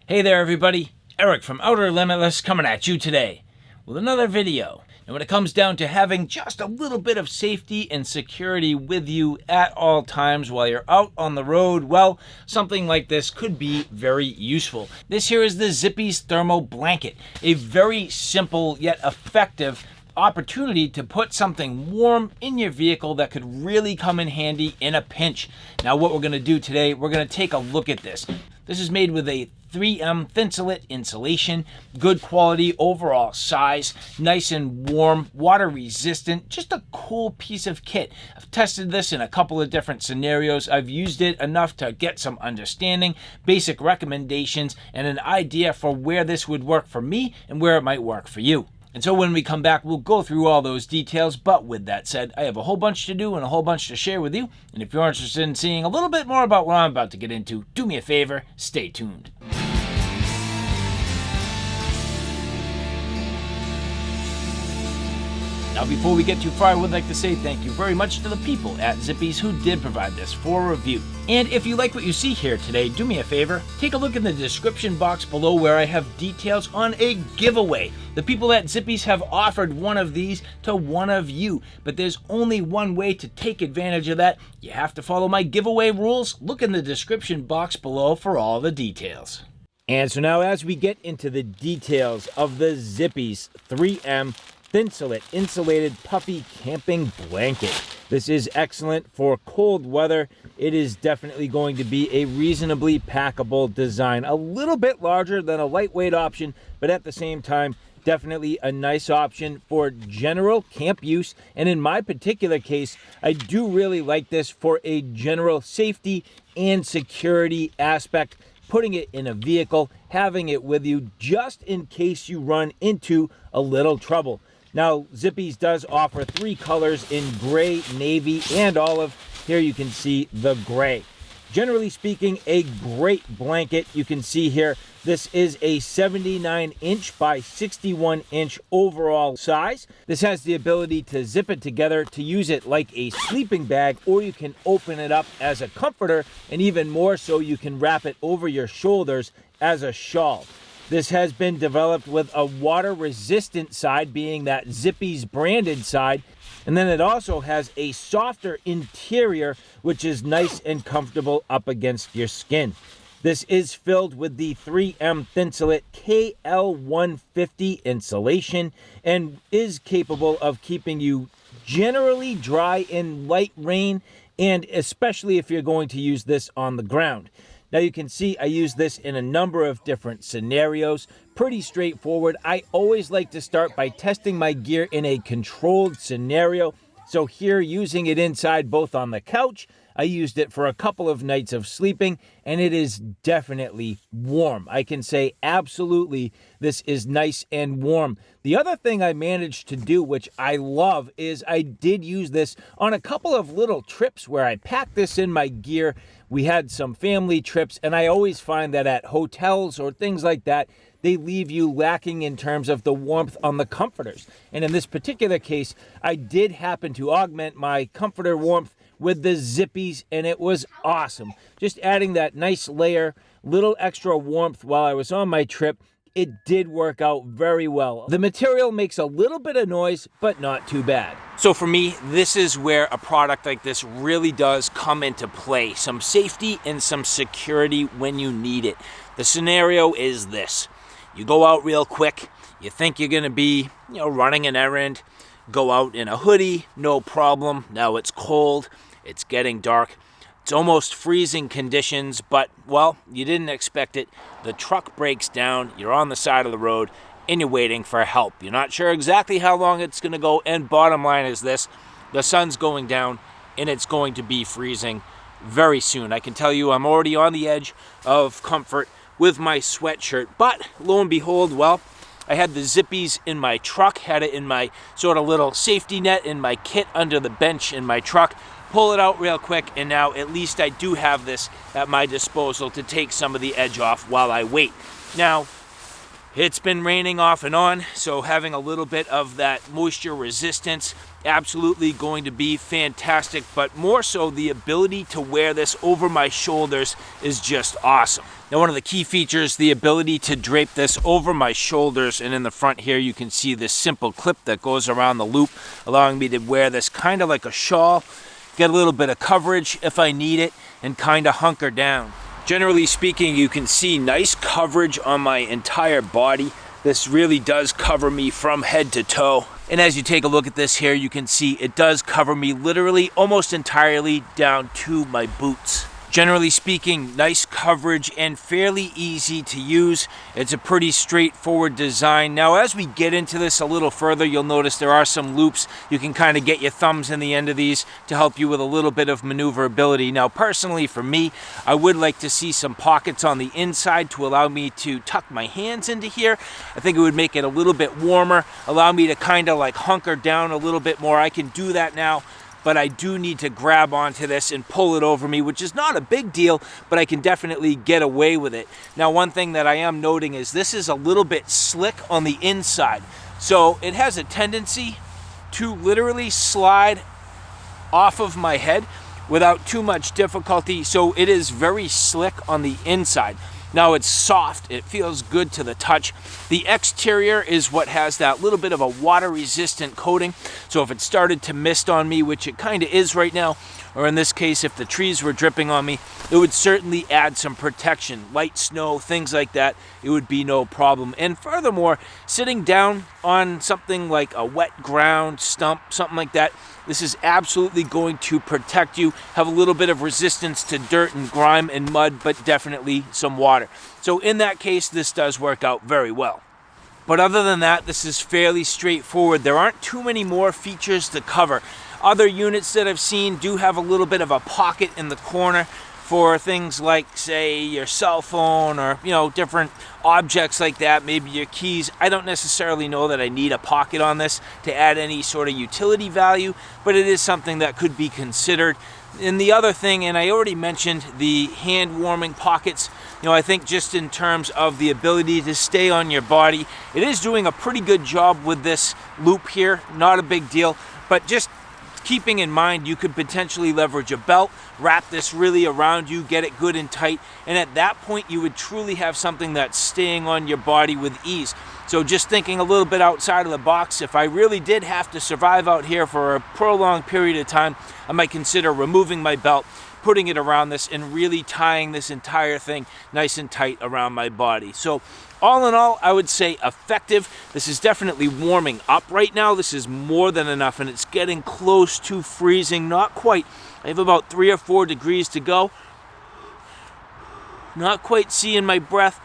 Hey there everybody, Eric from Outer Limitless coming at you today with another video. And when it comes down to having just a little bit of safety and security with you at all times while you're out on the road, well, something like this could be very useful. This here is the Zippies thermal blanket, a very simple yet effective opportunity to put something warm in your vehicle that could really come in handy in a pinch. Now what we're going to do today, we're going to take a look at this. This is made with a 3M Thinsulate insulation, good quality overall size, nice and warm, water resistant, just a cool piece of kit. I've tested this in a couple of different scenarios. I've used it enough to get some understanding, basic recommendations, and an idea for where this would work for me and where it might work for you. And so when we come back, we'll go through all those details. But with that said, I have a whole bunch to do and a whole bunch to share with you. And if you're interested in seeing a little bit more about what I'm about to get into, do me a favor, stay tuned. Now, before we get too far, I would like to say thank you very much to the people at Zippies who did provide this for a review. And if you like what you see here today, do me a favor, take a look in the description box below where I have details on a giveaway. The people at Zippies have offered one of these to one of you, but there's only one way to take advantage of that. You have to follow my giveaway rules. Look in the description box below for all the details. And so now as we get into the details of the Zippies 3M Thinsulate insulated puffy camping blanket. This is excellent for cold weather. It is definitely going to be a reasonably packable design. A little bit larger than a lightweight option, but at the same time, definitely a nice option for general camp use. And in my particular case, I do really like this for a general safety and security aspect. Putting it in a vehicle, having it with you just in case you run into a little trouble. Now, Zippies does offer 3 colors in gray, navy, and olive. Here you can see the gray. Generally speaking, a great blanket. You can see here, this is a 79-inch by 61-inch overall size. This has the ability to zip it together to use it like a sleeping bag, or you can open it up as a comforter, and even more so, you can wrap it over your shoulders as a shawl. This has been developed with a water-resistant side, being that Zippies branded side. And then it also has a softer interior, which is nice and comfortable up against your skin. This is filled with the 3M Thinsulate KL150 insulation and is capable of keeping you generally dry in light rain, and especially if you're going to use this on the ground. Now you can see I use this in a number of different scenarios. Pretty straightforward. I always like to start by testing my gear in a controlled scenario. So here, using it inside both on the couch, I used it for a couple of nights of sleeping, and it is definitely warm. I can say absolutely this is nice and warm. The other thing I managed to do, which I love, is I did use this on a couple of little trips where I packed this in my gear. We had some family trips, and I always find that at hotels or things like that, they leave you lacking in terms of the warmth on the comforters. And in this particular case, I did happen to augment my comforter warmth with the Zippies, and it was awesome. Just adding that nice layer, little extra warmth while I was on my trip, it did work out very well. The material makes a little bit of noise, but not too bad. So for me, this is where a product like this really does come into play. Some safety and some security when you need it. The scenario is this. You go out real quick, you think you're gonna be, running an errand, go out in a hoodie, no problem. Now it's cold, it's getting dark. It's almost freezing conditions, but, well, you didn't expect it. The truck breaks down, you're on the side of the road, and you're waiting for help. You're not sure exactly how long it's gonna go, and bottom line is this, the sun's going down, and it's going to be freezing very soon. I can tell you I'm already on the edge of comfort with my sweatshirt, but lo and behold, well, I had the Zippies in my truck, had it in my sort of little safety net in my kit under the bench in my truck, pull it out real quick, and now at least I do have this at my disposal to take some of the edge off while I wait. Now, It's been raining off and on, so having a little bit of that moisture resistance, absolutely going to be fantastic, but more so the ability to wear this over my shoulders is just awesome. Now, one of the key features, the ability to drape this over my shoulders, and in the front here you can see this simple clip that goes around the loop, allowing me to wear this kind of like a shawl, get a little bit of coverage if I need it, and kind of hunker down. Generally speaking, you can see nice coverage on my entire body. This really does cover me from head to toe. And as you take a look at this here, you can see it does cover me literally almost entirely down to my boots. Generally speaking, nice coverage and fairly easy to use. It's a pretty straightforward design. Now, as we get into this a little further, you'll notice there are some loops. You can kind of get your thumbs in the end of these to help you with a little bit of maneuverability. Now, personally, for me, I would like to see some pockets on the inside to allow me to tuck my hands into here. I think it would make it a little bit warmer, allow me to kind of like hunker down a little bit more. I can do that now, but I do need to grab onto this and pull it over me, which is not a big deal, but I can definitely get away with it. Now, one thing that I am noting is this is a little bit slick on the inside. So it has a tendency to literally slide off of my head without too much difficulty. So it is very slick on the inside. Now, it's soft, it feels good to the touch. The exterior is what has that little bit of a water resistant coating. So if it started to mist on me, which it kind of is right now, or in this case, if the trees were dripping on me, it would certainly add some protection. Light snow, things like that, it would be no problem. And furthermore, sitting down on something like a wet ground, stump, something like that, this is absolutely going to protect you, have a little bit of resistance to dirt and grime and mud, but definitely some water. So in that case, this does work out very well. But other than that, this is fairly straightforward. There aren't too many more features to cover. Other units that I've seen do have a little bit of a pocket in the corner for things like, say, your cell phone or, different objects like that, maybe your keys. I don't necessarily know that I need a pocket on this to add any sort of utility value, but it is something that could be considered. And the other thing, and I already mentioned the hand warming pockets, I think just in terms of the ability to stay on your body, it is doing a pretty good job with this loop here. Not a big deal, but just keeping in mind you could potentially leverage a belt, wrap this really around you, get it good and tight, and at that point you would truly have something that's staying on your body with ease. So just thinking a little bit outside of the box, if I really did have to survive out here for a prolonged period of time, I might consider removing my belt, putting it around this, and really tying this entire thing nice and tight around my body. So all in all, I would say effective. This is definitely warming up right now. This is more than enough, and it's getting close to freezing. Not quite. I have about 3 or 4 degrees to go. Not quite seeing my breath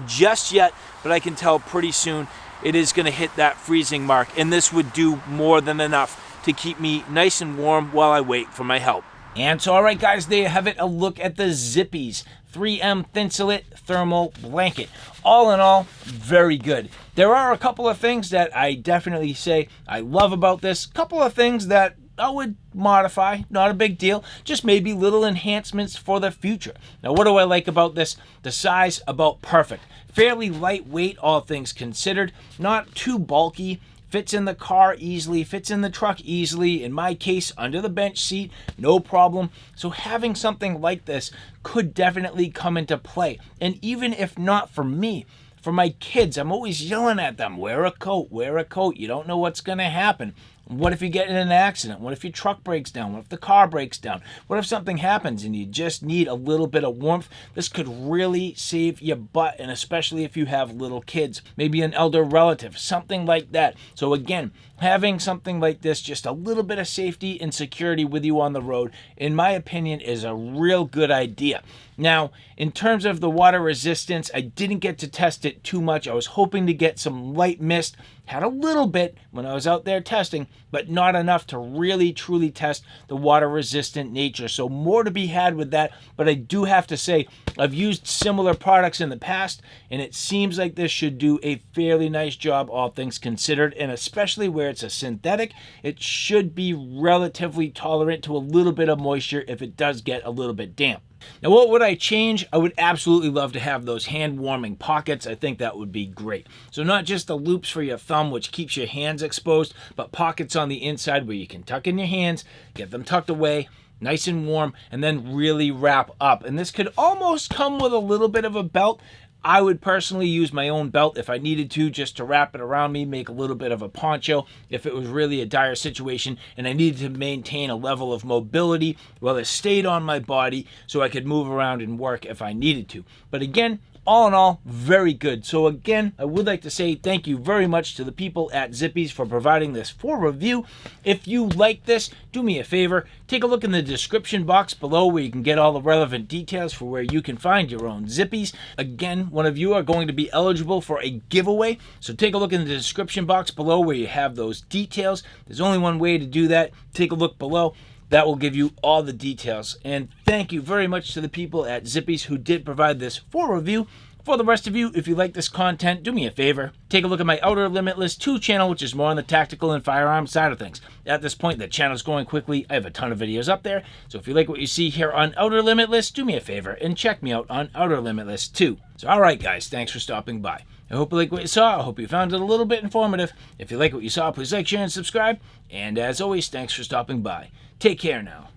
just yet, but I can tell pretty soon it is going to hit that freezing mark, and this would do more than enough to keep me nice and warm while I wait for my help. And so, all right, guys, there you have it. A look at the Zippies 3M Thinsulate Thermal Blanket. All in all, very good. There are a couple of things that I definitely say I love about this. A couple of things that I would modify, not a big deal, just maybe little enhancements for the future. Now, what do I like about this? The size, about perfect. Fairly lightweight, all things considered. Not too bulky. Fits in the car easily, fits in the truck easily. In my case, under the bench seat, no problem. So having something like this could definitely come into play. And even if not for me, for my kids, I'm always yelling at them, wear a coat, wear a coat. You don't know what's going to happen. What if you get in an accident? What if your truck breaks down? What if the car breaks down? What if something happens and you just need a little bit of warmth? This could really save your butt, and especially if you have little kids, maybe an elder relative, something like that. So again, having something like this, just a little bit of safety and security with you on the road, in my opinion, is a real good idea. Now, in terms of the water resistance, I didn't get to test it too much. I was hoping to get some light mist. Had a little bit when I was out there testing, but not enough to really truly test the water resistant nature. So more to be had with that, but I do have to say I've used similar products in the past, and it seems like this should do a fairly nice job, all things considered, and especially where it's a synthetic, it should be relatively tolerant to a little bit of moisture if it does get a little bit damp. Now, what would I change? I would absolutely love to have those hand-warming pockets. I think that would be great. So not just the loops for your thumb, which keeps your hands exposed, but pockets on the inside where you can tuck in your hands, get them tucked away, nice and warm, and then really wrap up. And this could almost come with a little bit of a belt. I would personally use my own belt if I needed to, just to wrap it around me, make a little bit of a poncho if it was really a dire situation and I needed to maintain a level of mobility while it stayed on my body so I could move around and work if I needed to. But again, all in all, very good. So again, I would like to say thank you very much to the people at Zippies for providing this for review. If you like this, do me a favor, take a look in the description box below where you can get all the relevant details for where you can find your own Zippies. Again, one of you are going to be eligible for a giveaway, so take a look in the description box below where you have those details. There's only one way to do that. Take a look below. That will give you all the details. And thank you very much to the people at Zippies who did provide this for review. For the rest of you, if you like this content, do me a favor. Take a look at my Outer Limitless 2 channel, which is more on the tactical and firearm side of things. At this point, the channel's growing quickly. I have a ton of videos up there. So if you like what you see here on Outer Limitless, do me a favor and check me out on Outer Limitless 2. So alright guys, thanks for stopping by. I hope you like what you saw. I hope you found it a little bit informative. If you like what you saw, please like, share, and subscribe. And as always, thanks for stopping by. Take care now.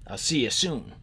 I'll see you soon.